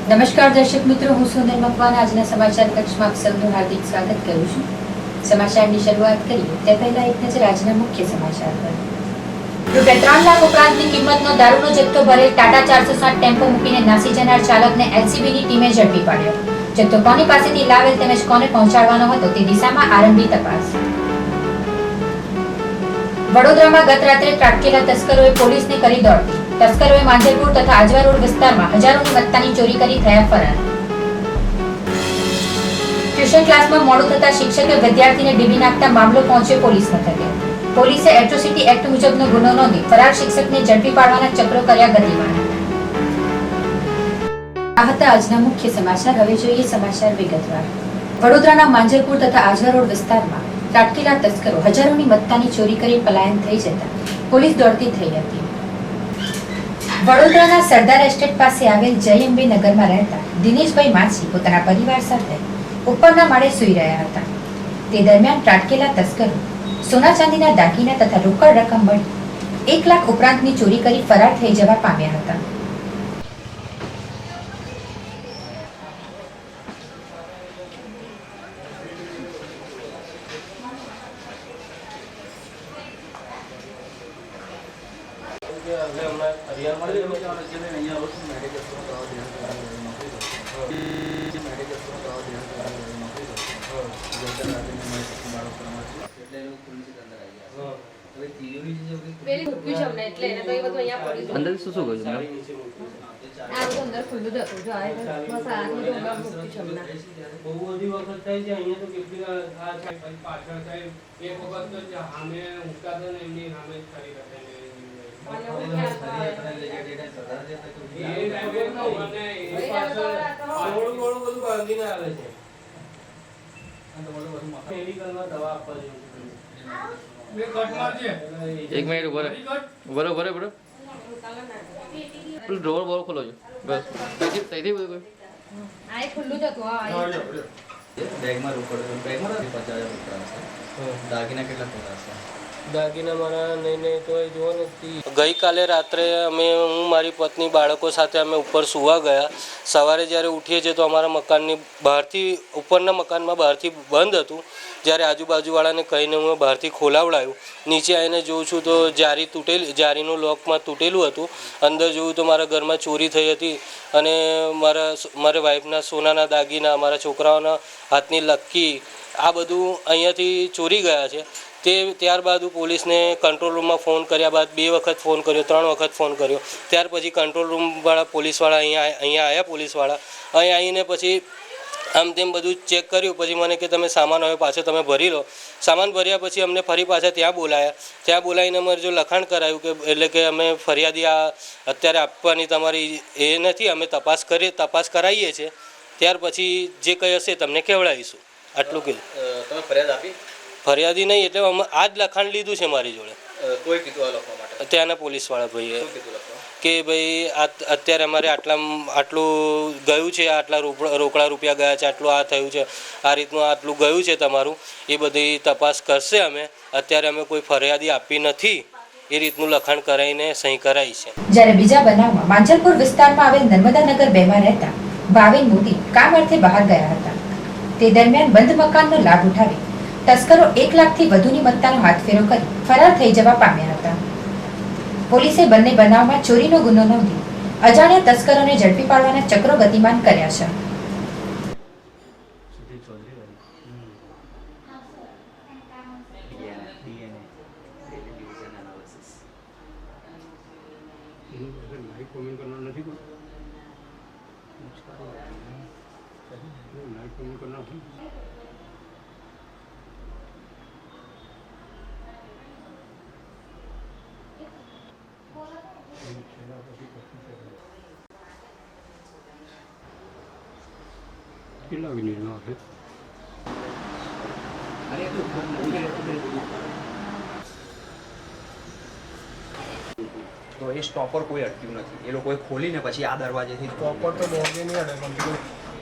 નમસ્કાર દર્શક મિત્રો, હું સોનલ મકવાના આજના સમાચાર કક્ષમાં આપ સૌનું હાર્દિક સ્વાગત કરું છું। સમાચારની શરૂઆત કરીએ તે પહેલા એક નજર આજના મુખ્ય સમાચાર પર। ₹3 લાખ ઉપરાંતની કિંમતનો દારૂનો જથ્થો ભરેલ ટાટા 460 ટેમ્પો મૂકીને નાસી જનાર ચાલકને એલસીબીની ટીમે ઝડપી પાડ્યો। જથ્થો કોની પાસેથી લાવેલ તેમજ કોને પહોંચાડવાનો હતો તે દિશામાં આરંભી તપાસ। વડોદરામાં ગત રાત્રે ત્રાટકેલા તસ્કરોએ પોલીસને કરી દોડતી। તસ્કરોએ માંજલપુર તથા આજવા રોડ વિસ્તારમાં હજારોની મત્તાની ચોરી કરી થયા ફરાર। ટ્યુશન ક્લાસમાં મોડું થતા શિક્ષકે વિદ્યાર્થીને ડીબી નાખતા મામલો પહોંચ્યો પોલીસ મથકે। પોલીસે એટ્રોસિટી એક્ટ મુજબનો ગુનો નોંધી ફરાર શિક્ષકને ઝડપી પાડવાના ચક્રો કર્યા ગતિમાન। આ હતા આજના મુખ્ય સમાચાર। હવે જોઈએ સમાચાર વિગતવાર। વડોદરાના માંજલપુર તથા આજવા રોડ વિસ્તારમાં ત્રાટકેલા તસ્કરો હજારોની મત્તાની ચોરી કરી પલાયન થઈ જતા પોલીસ દોડતી થઈ હતી। વડોદરાના સરદાર એસ્ટેટ પાસે આવેલ જય અંબે નગરમાં રહેતા દિનેશભાઈ માછી પોતાના પરિવાર સાથે ઉપરના માળે સૂઈ રહ્યા હતા। તે દરમિયાન ત્રાટકેલા તસ્કરો સોના ચાંદીના દાગીના તથા રોકડ રકમ મળી 1 લાખ ઉપરાંતની ચોરી કરી ફરાર થઈ જવા પામ્યા હતા। અંદર શું શું કર્યું અંદર ખુલ્લું જ હતું જો આ બસ આ બધું મૂકી છે હમણાં બહુ બધી વખત થાય છે અહીંયા તો કેટલી આ છે પછી પાછળ થાય એક વખત તો સામે ઉઠાતો ને એમની સામે જ કરી રાખે ને એક મિનિટ ઉભો બરોબર બરોબર પેલું ડ્રોર બોર ખોલો છો બસ તેથી બધું કોઈ આ ખુલ્લું જ હતું હા બેગમાં રોકડ બેગમાં 50,000 રૂપિયા છે દાગીના કેટલા થયા છે દાગીના મારા નહીં તો જુઓ ને ગઈકાલે રાત્રે હું મારી પત્ની બાળકો સાથે અમે ઉપર સૂવા ગયા। સવારે જ્યારે ઉઠીએ છીએ તો અમારા મકાનની બહારથી ઉપરના મકાનમાં બહારથી બંધ હતું। જ્યારે આજુબાજુવાળાને કહીને હું બહારથી ખોલાવડાયું, નીચે આવીને જોઉં છું તો જારીનું લોકમાં તૂટેલું હતું। અંદર જોયું તો મારા ઘરમાં ચોરી થઈ હતી અને મારા વાઈફના સોનાના દાગીના, મારા છોકરાઓના હાથની લક્કી આ બધું અહીંયાથી ચોરી ગયા છે। ત્યારબાદ પોલીસને કંટ્રોલ રૂમમાં ફોન કર્યા બાદ 2 વખત ફોન કર્યો, 3 વખત ફોન કર્યો। ત્યાર પછી કંટ્રોલ રૂમવાળા પોલીસવાળા અહીંયા આવ્યા। પોલીસવાળા અહીં આવીને પછી આમ તેમ બધું ચેક કર્યું। પછી મને કે તમે સામાન હવે પાછો તમે ભરી લો। સામાન ભર્યા પછી અમને ફરી પાછા ત્યાં બોલાવીને અમારે જો લખાણ કરાયું કે એટલે કે અમે ફરિયાદી આ અત્યારે આપવાની તમારી એ નથી, અમે તપાસ કરાવીએ છીએ, ત્યાર પછી જે કંઈ હશે તમને કહેવડાવીશું, આટલું કીધું। તમે ફરિયાદ આપી? ફરિયાદી નહીં એટલે આ જ લખાણ લીધું છે મારી જોડે। કોઈ કીધું આ લખવા માટે? ત્યાંના પોલીસવાળા ભાઈએ શું કીધું લખવા? કે ભાઈ અત્યારે અમારે આટલું ગયું છે, આટલા રોકડા રૂપિયા ગયા છે, આટલું આ થયું છે, આ રીતનું આટલું ગયું છે તમારું, એ બધી તપાસ કરશે અમે, અત્યારે અમે કોઈ ફરિયાદી આપી નથી, એ રીતનું લખાણ કરાવીને સહી કરાવી છે। જ્યારે બીજા બનાવમાં માંજલપુર વિસ્તારમાં આવેલ નર્મદાનગર 2 માં રહેતા ભાવિન મોદી કામ અર્થે બહાર ગયા હતા। તે દરમિયાન બંધ મકાનનો લાભ ઉઠાવી તસ્કરો 1 લાખથી વધુની મત્તાનો હાથફેરો કરી ફરાર થઈ જવા પામ્યા હતા। પોલીસે બંને બનાવમાં ચોરીનો ગુનો નોંધી અજાણ્યા તસ્કરોને ઝડપી પાડવાના ચક્રો ગતિમાન કર્યા છે। કેટલા મિનિટનો હશે? તો એ સ્ટોપર કોઈ અટક્યું નથી, એ લોકોએ ખોલીને પછી આ દરવાજેથી સ્ટોપર તો દોડે નહીં અડે પણ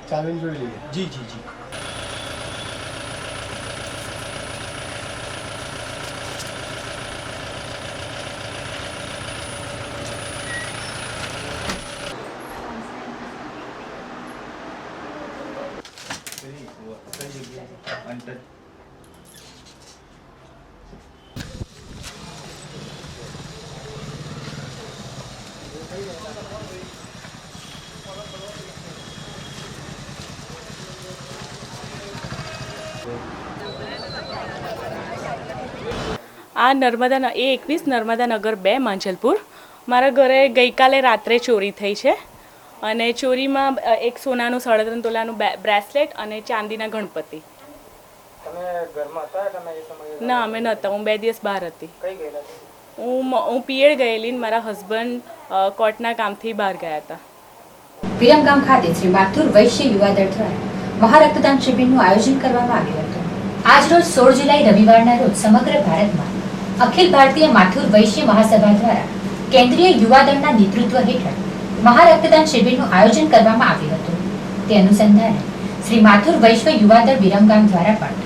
ચાવીને જોઈ લઈએ। જી જી જી અંતર આ A21 નર્મદા નગર 2 માંજલપુર મારા ઘરે ગઈકાલે રાત્રે ચોરી થઈ છે અને ચોરીમાં એક સોનાનું 3.5 તોલાનું બ્રેસલેટ અને ચાંદીના ગણપતિ. તમે ઘરમાં હતા તમે એ સમયે? ના, અમે નહોતા. હું 2 દિવસ બહાર હતી. કઈ ગયેલા? હું પીએડ ગયેલી ને મારા હસબન્ડ કોર્ટના કામથી બહાર ગયા હતા. વિરમગામ ખાતે શ્રી માથુર વૈશ્ય યુવાદળ દ્વારા મહારક્તદાન શિબિરનું આયોજન કરવામાં આવ્યું હતું. આજ રોજ 16 જુલાઈ રવિવારના રોજ સમગ્ર ભારતમાં અખિલ ભારતીય માથુર વૈશ્ય મહાસભા દ્વારા કેન્દ્રીય યુવાદળના નેતૃત્વ હેઠળ મહારક્તદાન શિબિરનું આયોજન કરવામાં આવ્યું હતું. તે અનુસંધાને શ્રી માથુર વૈશ્ય યુવાદળ વિરમગામ દ્વારા પણ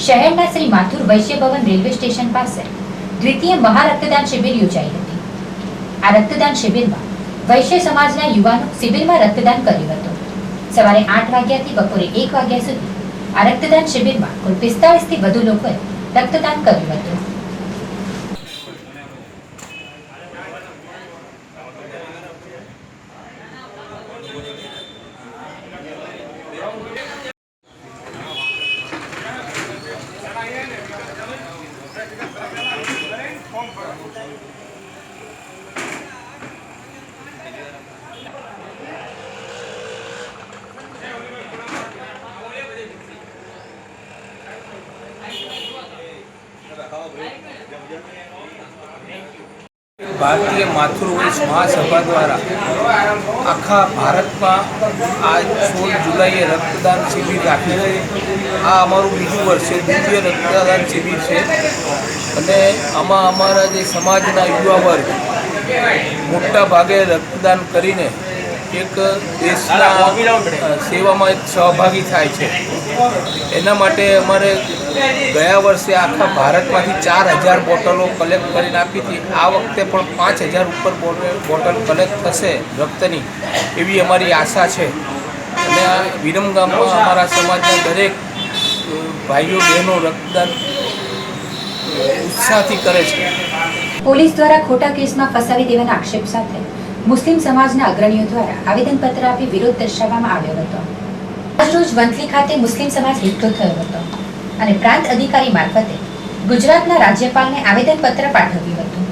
શહેરના શ્રી માથુર વૈશ્ય ભવન રેલવે સ્ટેશન પાસે દ્વિતીય મહારક્તદાન શિબિર યોજાઈ હતી. આ રક્તદાન શિબિરમાં વૈશ્ય સમાજના યુવાનો શિબિરમાં રક્તદાન કર્યું હતું. સવારે 8 વાગ્યાથી બપોરે 1 વાગ્યા સુધી આ રક્તદાન શિબિરમાં કુલ 45 થી વધુ લોકોએ રક્તદાન કર્યું હતું. ભારતીય માથુર વૈશ્ય મહાસભા દ્વારા આખા ભારતમાં આ 16 જુલાઈએ રક્તદાન શિબિર રાખી છે. આ અમારું બીજું વર્ષ છે, દ્વિતીય રક્તદાન શિબિર છે અને આમાં અમારા જે સમાજના યુવા વર્ગ મોટા ભાગે રક્તદાન કરીને એક દેશના સેવામાં એક સહભાગી થાય છે. એના માટે અમારે ગયા વર્ષે આખા ભારતમાંથી 4000 બોટલો કલેક્ટ કરીને આપી હતી. આ વખતે પણ 5000 ઉપર બોટલ કલેક્ટ થશે રક્તની, એવી અમારી આશા છે. અને આ વિરમગામમાં અમારા સમાજના દરેક ભાઈઓ બહેનો રક્તદાન ઉત્સાહથી કરે છે. પોલીસ દ્વારા ખોટા કેસમાં ફસાવી દેવાના આક્ષેપ સાથે મુસ્લિમ સમાજના અગ્રણીઓ દ્વારા આવેદનપત્ર આપી વિરોધ દર્શાવવામાં આવ્યો હતો. આજરોજ વંથલી ખાતે મુસ્લિમ સમાજ એકઠો થયો હતો અને પ્રાંત અધિકારી મારફતે ગુજરાતના રાજ્યપાલને આવેદનપત્ર પાઠવ્યું હતું.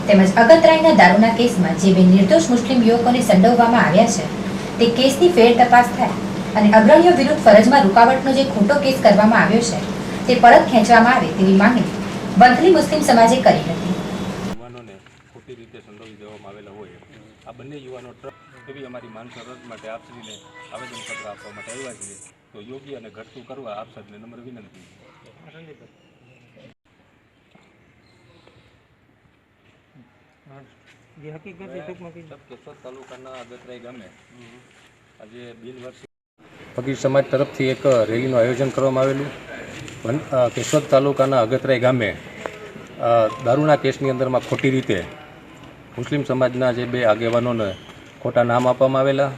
તેમજ અગતરાયના દારૂના કેસમાં જે 2 નિર્દોષ મુસ્લિમ યુવકોને સંડોવવામાં આવ્યા છે તે કેસની ફેર તપાસ થાય અને અગ્રણીઓ વિરુદ્ધ ફરજમાં રૂકાવટનો જે ખોટો કેસ કરવામાં આવ્યો છે તે પરત ખેંચવામાં આવે તેવી માંગણી વંથલી મુસ્લિમ સમાજે કરી હતી. યુવાનોને ખોટી રીતે સંડોવી દેવામાં આવેલા હોય આ બંને યુવાનો એવી અમારી માનસર માટે આપશ્રીને આવેદનપત્ર આપવા માટે આવ્યા છીએ. તો યોગ્ય અને ઘટતું કરવા આપ સૌને નમ્ર વિનંતી. જે હકીકત છે ટૂંકમાં કેશોદ તાલુકાના અગતરાઈ ગામે આજે બિનવારસી ફકીર સમાજ તરફથી એક રેલીનું આયોજન કરવામાં આવેલું. કેશોદ તાલુકાના અગતરાઈ ગામે દારૂના કેસની અંદરમાં ખોટી રીતે મુસ્લિમ સમાજના જે 2 આગેવાનોને ખોટા નામ આપવામાં આવેલા.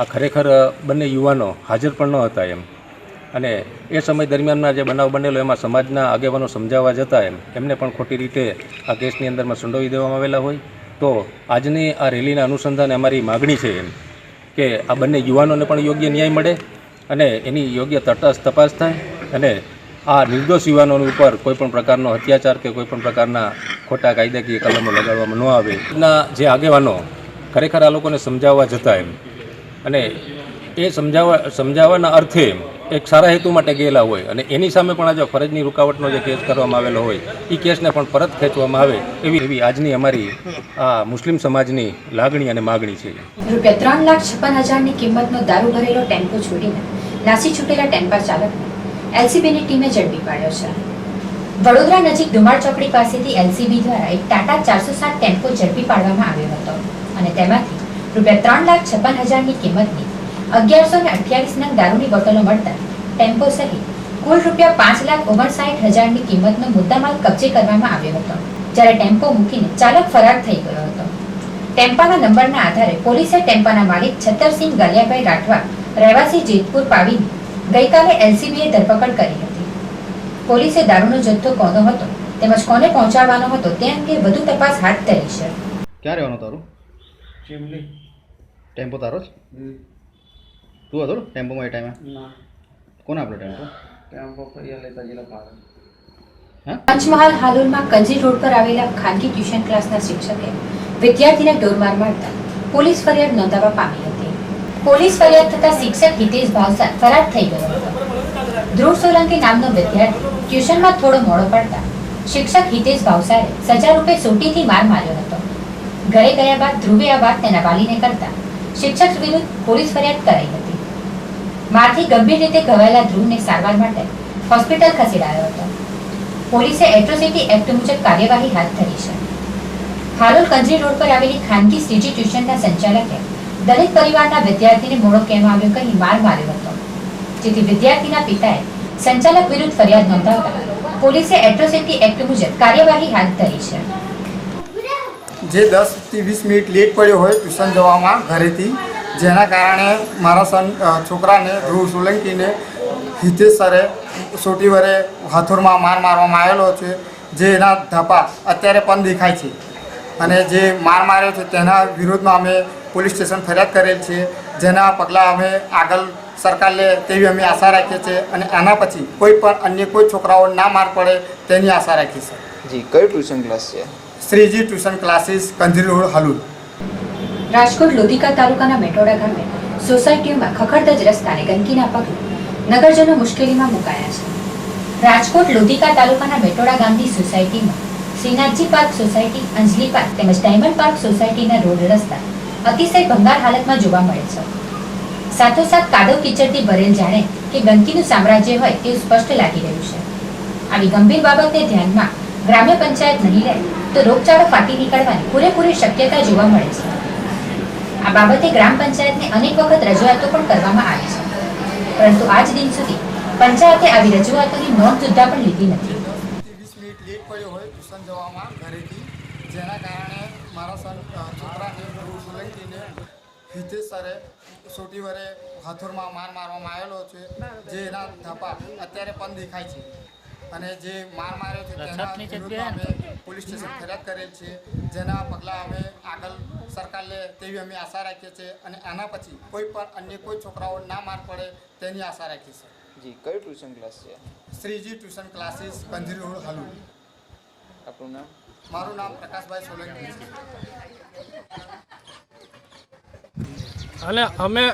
આ ખરેખર બંને યુવાનો હાજર પણ ન હતા એમ, અને એ સમય દરમિયાનના જે બનાવ બનેલો એમાં સમાજના આગેવાનો સમજાવવા જતાં એમને પણ ખોટી રીતે આ કેસની અંદરમાં સંડોવી દેવામાં આવેલા હોય. તો આજની આ રેલીના અનુસંધાને અમારી માગણી છે એમ કે આ બંને યુવાનોને પણ યોગ્ય ન્યાય મળે અને એની યોગ્ય તટસ્થ તપાસ થાય અને આ નિર્દોષ યુવાનો ઉપર કોઈપણ પ્રકારનો અત્યાચાર કે કોઈપણ પ્રકારના ખોટા કાયદાકીય કલમો લગાડવામાં ન આવે. ના જે આગેવાનો ખરેખર આ લોકોને સમજાવવા જતા એમ, અને એ સમજાવવાના અર્થે એક સારા હેતુ માટે ગયેલા હોય અને એની સામે પણ આજે ફરજની રૂકાવટનો જે કેસ કરવામાં આવેલો હોય એ કેસને પણ પરત ખેંચવામાં આવે એવી આજની અમારી આ મુસ્લિમ સમાજની લાગણી અને માગણી છે. રૂપિયા 3,56,000ની કિંમતનો દારૂ ભરેલો ટેમ્પો છોડીને નાસી છૂટેલા ટેમ્પર ચાલકને એલસીબીની ટીમે ઝડપી પાડ્યો છે. વડોદરા નજીક ધુમાડ ચોકડી પાસેથી એલસીબી દ્વારા એક ટાટા 407 ટેમ્પો ઝડપી પાડવામાં આવ્યો હતો અને તેમાંથી રૂપિયા 3,56,000ની કિંમતની 1128 નંગ દારૂની બોટલો મળતા ટેમ્પો સહિત કુલ રૂપિયા 5,59,000ની કિંમતનો મુદ્દામાલ કબજે કરવામાં આવ્યો હતો. જ્યારે ટેમ્પો મૂકીને ચાલક ફરાર થઈ ગયો હતો. ટેમ્પાના નંબરના આધારે પોલીસે ટેમ્પાના માલિક છતરસિંહ ગલિયાભાઈ રાઠવા રહેવાસી જેતપુર પાવીને ગઈકાલે એલસીબીએ ધરપકડ કરી હતી. પોલીસે દારૂનો જથ્થો કોનો હતો તેમજ કોને પહોંચાડવાનો હતો તે અંગે વધુ તપાસ હાથ ધરી છે. ક્યાં રહેવાનું તારું? ટેમ્પો તારો જ? તું હતો ટેમ્પોમાં એ ટાઈમે? કોને આપ્યો ટેમ્પો? પંચમહાલ હાલોલમાં કંજી રોડ પર આવેલા ખાનગી ટ્યુશન ક્લાસના શિક્ષકે વિદ્યાર્થીને ઢોરમાર મારતા પોલીસ ફરિયાદ નોંધાવા પામી હતી. પોલીસ ફરિયાદ થતા શિક્ષક હિતેશ ભાવસાર ફરાર થઈ ગયો હતો. ધ્રુવ સોલંકી નામનો વિદ્યાર્થી ટ્યુશનમાં થોડો મોડો પડતા શિક્ષક હિતેશ ભાવસારે સજા રૂપે સોટીથી માર માર્યો હતો. ઘરે ગયા બાદ ધ્રુવે આ વાત તેના વાલીને કરતા શિક્ષક વિરુદ્ધ પોલીસ ફરિયાદ કરાઈ હતી. મારથી ગંભીર રીતે ઘવાયેલા ધ્રુવને સારવાર માટે હોસ્પિટલ ખસેડાયો હતો. પોલીસે એટ્રોસિટી એક્ટ મુજબ કાર્યવાહી હાથ ધરી છે. હાલોલ કંજી રોડ પર આવેલી ખાનગી સીજી ટ્યુશનના સંચાલકે દલિત પરિવારના વિદ્યાર્થીને મોડો કેમ આવ્યો કહી માર માર્યો હતો, જેથી વિદ્યાર્થીના પિતાએ સંચાલક વિરુદ્ધ ફરિયાદ નોંધાવતા પોલીસે એટ્રોસિટી એક્ટ મુજબ કાર્યવાહી હાથ ધરી છે. જે 10 થી 20 મિનિટ લેટ પડ્યો હોય ટ્યુશન જવામાં ઘરેથી, જેના કારણે મારા છોકરાને ધ્રુવ સોલંકીને હિતેશ સરે સોટી વડે હાથોરમાં માર મારવામાં આવેલો છે, જે એના ધપા અત્યારે પણ દેખાય છે. અને જે માર માર્યો છે તેના વિરોધમાં અમે પોલીસ સ્ટેશન ફરિયાદ કરેલ છે, જેના પગલાં અમે આગળ સરકાર લે તેવી અમે આશા રાખીએ છીએ અને આના પછી કોઈ પણ અન્ય કોઈ છોકરાઓ ના માર પડે તેની આશા રાખીએ છીએ. જી, કયું ટ્યુશન ક્લાસ છે? Shreeji tuition classes, Kanji road, Halol. Rajkot Lodhika તાલુકાના મેટોડા ગામે સોસાયટીઓમાં ખખડધજ રસ્તાને ગંદકીના પગલે નગરજનો મુશ્કેલીમાં મુકાયા છે. રાજકોટ લોધિકા તાલુકાના મેટોડા ગામની સોસાયટીમાં શ્રીનાથજી પાર્ક સોસાયટી, અંજલી પાર્ક તેમજ ડાયમંડ પાર્ક સોસાયટીના રોડ રસ્તા અતિશય ભંગાર હાલતમાં જોવા મળે છે. સાથોસાથ કાદવ કીચડથી ભરેલ જાણે કે ગંદકીનું સામ્રાજ્ય હોય તેવું સ્પષ્ટ લાગી રહ્યું છે. આવી ગંભીર બાબતને ધ્યાનમાં ગ્રામ્ય પંચાયત નહીં લે તો રોગચાળો ફાટી નીકળવાની પૂરેપૂરી શક્યતા જોવા મળે છે. આ બાબતે ગ્રામ પંચાયતને અનેક વખત રજૂઆતો પણ કરવામાં આવી છે, પરંતુ આજ દિન સુધી પંચાયતે આવી રજૂઆતોની નોંધ સુદ્ધા પણ લીધી નથી. 20 મિનિટ લેટ પડ્યો હોય ટ્યુશન જવામાં ઘરેથી, જેના કારણે મારા છોકરાને ધ્રુવ સોલંકીને હિતેશ સરે સોટી વડે હાથોરમાં માર મારવામાં આવેલો છે, જે એના ધપા અત્યારે પણ દેખાય છે. અને જે માર માર્યો છે તેના વિરુદ્ધમાં અમે પોલીસ સ્ટેશન ફરિયાદ કરેલ છે, જેના પગલાં અમે આગળ સરકાર લે તેવી અમે આશા રાખીએ છીએ અને આના પછી કોઈ પણ અન્ય કોઈ છોકરાઓ ના માર પડે તેની આશા રાખીએ છીએ. જી, કયું ટ્યુશન ક્લાસ છે? Shreeji tuition classes, Kanji road, Halol. આપણું નામ? મારું નામ પ્રકાશભાઈ સોલંકી છે. અને અમે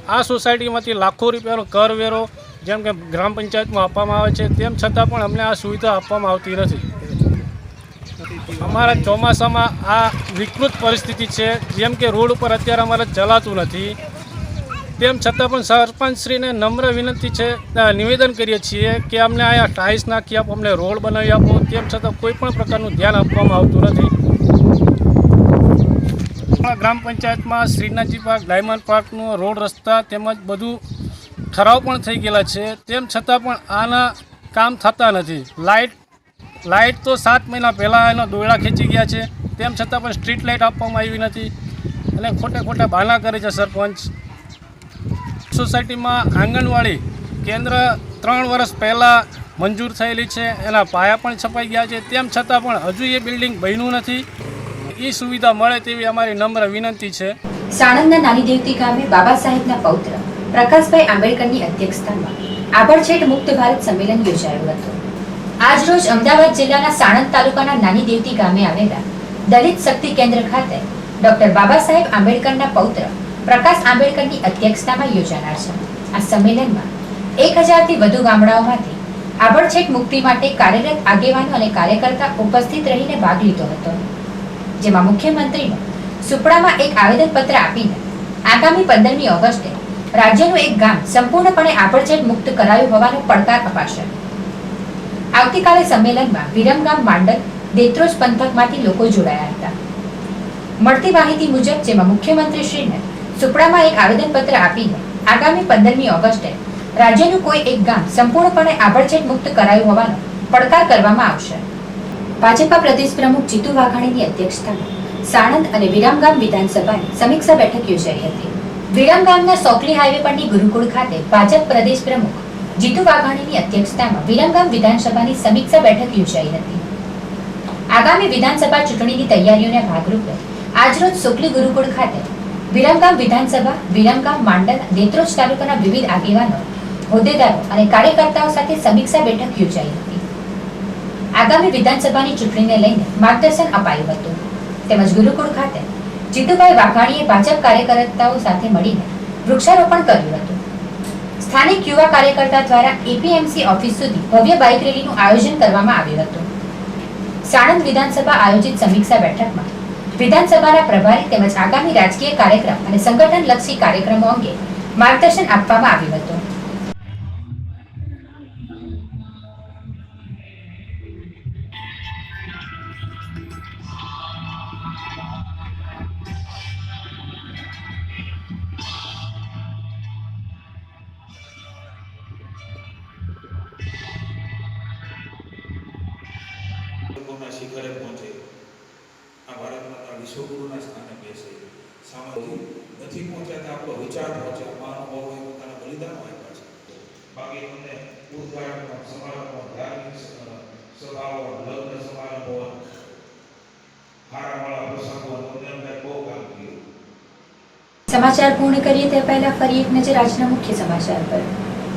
આ સોસાયટીમાંથી લાખો રૂપિયાનો કરવેરો જેમ કે ગ્રામ પંચાયતમાં આપવામાં આવે છે, તેમ છતાં પણ અમને આ સુવિધા આપવામાં આવતી નથી. અમારા ચોમાસામાં આ વિકૃત પરિસ્થિતિ છે, જેમ કે રોડ ઉપર અત્યારે અમારે ચલાતું નથી. તેમ છતાં પણ સરપંચશ્રીને નમ્ર વિનંતી છે, નિવેદન કરીએ છીએ કે અમને અહીંયા ટાઇલ્સ નાખી આપો, અમને રોડ બનાવી આપો. તેમ છતાં કોઈ પણ પ્રકારનું ધ્યાન આપવામાં આવતું નથી. ગ્રામ પંચાયતમાં શ્રીનાથજી પાર્ક, ડાયમંડ પાર્કનો રોડ રસ્તા તેમજ બધું ઠરાવ પણ થઈ ગયેલા છે, તેમ છતાં પણ આના કામ થતા નથી. લાઇટ તો 7 મહિના પહેલાં એનો દોરડા ખેંચી ગયા છે, તેમ છતાં પણ સ્ટ્રીટ લાઇટ આપવામાં આવી નથી અને ખોટા બહાના કરે છે સરપંચ. સોસાયટીમાં આંગણવાડી કેન્દ્ર 3 વર્ષ પહેલાં મંજૂર થયેલી છે, એના પાયા પણ છપાઈ ગયા છે, તેમ છતાં પણ હજુ એ બિલ્ડિંગ બન્યું નથી. એ સુવિધા મળે તેવી અમારી નમ્ર વિનંતી છે. સાણંદના નાની દેવતી ગામે બાબા સાહેબના પૌત્ર પ્રકાશભાઈ આંબેડકરની અધ્યક્ષતામાં આભડછેટ મુક્ત ભારત સંમેલન યોજાયું હતું. આજરોજ અમદાવાદ જિલ્લાના સાણંદ તાલુકાના નાની દેવતી ગામે આવેલા દલિત શક્તિ કેન્દ્ર ખાતે ડોક્ટર બાબા સાહેબ આંબેડકરના પૌત્ર પ્રકાશ આંબેડકરની અધ્યક્ષતામાં યોજાનાર છે. આ સંમેલનમાં 1000થી વધુ ગામડાઓમાંથી આભડછેટ મુક્તિ માટે કાર્યરત આગેવાનો અને કાર્યકર્તા ઉપસ્થિત રહીને ભાગ લીધો હતો, જેમાં મુખ્યમંત્રીનો સુપડામાં એક આવેદનપત્ર આપીને આગામી 15મી ઓગસ્ટે રાજ્યનું એક ગામ સંપૂર્ણપણે આભડછેટ મુક્ત કરાયું હોવાનો પડકાર અપાશે. આવતીકાલે સંમેલનમાં વિરમગામ, માંડલ, દેત્રોજ પંથકમાંથી લોકો જોડાયા હતા. મળતી માહિતી મુજબ જેમાં મુખ્યમંત્રીશ્રીને સુપડામાં એક આવેદનપત્ર આપીને આગામી 15મી ઓગસ્ટે રાજ્યનું કોઈ એક ગામ સંપૂર્ણપણે આભડછેટ મુક્ત કરાયું હોવાનો પડકાર કરવામાં આવશે. ભાજપા પ્રદેશ પ્રમુખ જીતુ વાઘાણીની અધ્યક્ષતામાં સાણંદ અને વિરમગામ વિધાનસભાની સમીક્ષા બેઠક યોજાઈ હતી. વિરમગામના સોકલી હાઈવે પરની ગુરુકુળ ખાતે ભાજપ પ્રદેશ પ્રમુખ જીતુ વાઘાણીની અધ્યક્ષતામાં વિરમગામ વિધાનસભાની સમીક્ષા બેઠક યોજાઈ હતી. આગામી વિધાનસભા ચૂંટણીની તૈયારીઓના ભાગરૂપે આજરોજ સોકલી ગુરુકુળ ખાતે વિરમગામ વિધાનસભા, વિરમગામ, માંડલ, નેત્રોજ તાલુકાના વિવિધ આગેવાનો, હોદ્દેદારો અને કાર્યકર્તાઓ સાથે સમીક્ષા બેઠક યોજાઈ હતી. આગામી વિધાનસભાની ચૂંટણીને લઈને માર્ગદર્શન અપાયું હતું. તેમજ ગુરુકુળ ખાતે જીતુભાઈ વાઘાણીએ ભાજપ કાર્યકર્તાઓ સાથે મળીને વૃક્ષારોપણ કર્યું હતું. સ્થાનિક યુવા કાર્યકર્તા દ્વારા એપીએમસી ઓફિસ સુધી ભવ્ય બાઇક રેલીનું આયોજન કરવામાં આવ્યું હતું. સાણંદ વિધાનસભા આયોજિત સમીક્ષા બેઠકમાં વિધાનસભાના પ્રભારી તેમજ આગામી રાજકીય કાર્યક્રમ અને સંગઠનલક્ષી કાર્યક્રમો અંગે માર્ગદર્શન આપવામાં આવ્યું હતું. શિખરે પહોંચે, આ ભારત માતા વિશ્વગુરુના સ્થાને બેસે, સામાજિક નથી પહોંચ્યા તો આપણો વિચાર પહોંચે, મહાનુભાવોએ પોતાના બલિદાનો આપ્યા છે. બાકી તમને ઉદ્ઘાટન સમારંભો, ધાર્મિક સભાઓ, લગ્ન સમારંભો, હારામાળા પ્રસંગો, તમને અમને બહુ કામ કર્યું. સમાચાર પૂર્ણ કરીએ તે પહેલા ફરી એક નજર આજના મુખ્ય સમાચાર પર.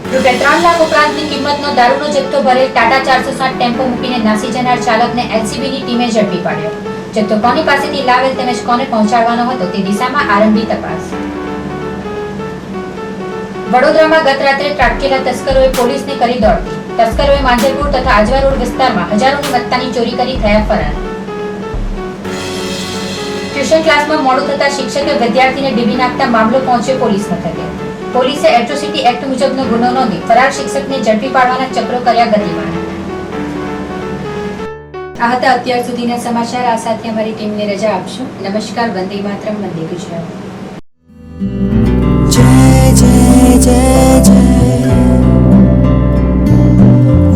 ₹3 લાખ ઉપરાંતની કિંમતનો દારૂનો જથ્થો ભરેલ ટાટા 460 ટેમ્પો મૂકીને નાસી જનાર ચાલકને એલસીબીની ટીમે ઝડપી પાડ્યો. જથ્થો કોની પાસેથી લાવેલ તેમજ કોને પહોંચાડવાનો હતો તે દિશામાં આરંભી તપાસ. વડોદરામાં ગત રાત્રે ત્રાટકેલા તસ્કરોએ પોલીસને કરી દોડતી. તસ્કરોએ માંજલપુર તથા આજવા રોડ વિસ્તારમાં હજારોની મત્તાની ચોરી કરી થયા ફરાર. ટ્યુશન ક્લાસમાં મોડું થતા શિક્ષકે વિદ્યાર્થીને ડીબી નાખતા મામલો પહોંચ્યો પોલીસ મથકે. પોલીસે એટ્રોસિટી એક્ટ મુજબનો ગુનો નોંધી ફરાર શિક્ષકને ઝડપી પાડવાના ચક્રો કર્યા ગતિમાન. આ હતા અત્યાર સુધીના સમાચાર. આ સાથે અમારી ટીમને રજા આપશું. નમસ્કાર. વંદે માતરમ. વંદે ગુજરાત. જય જય જય જય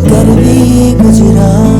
ગરવી ગુજરાત.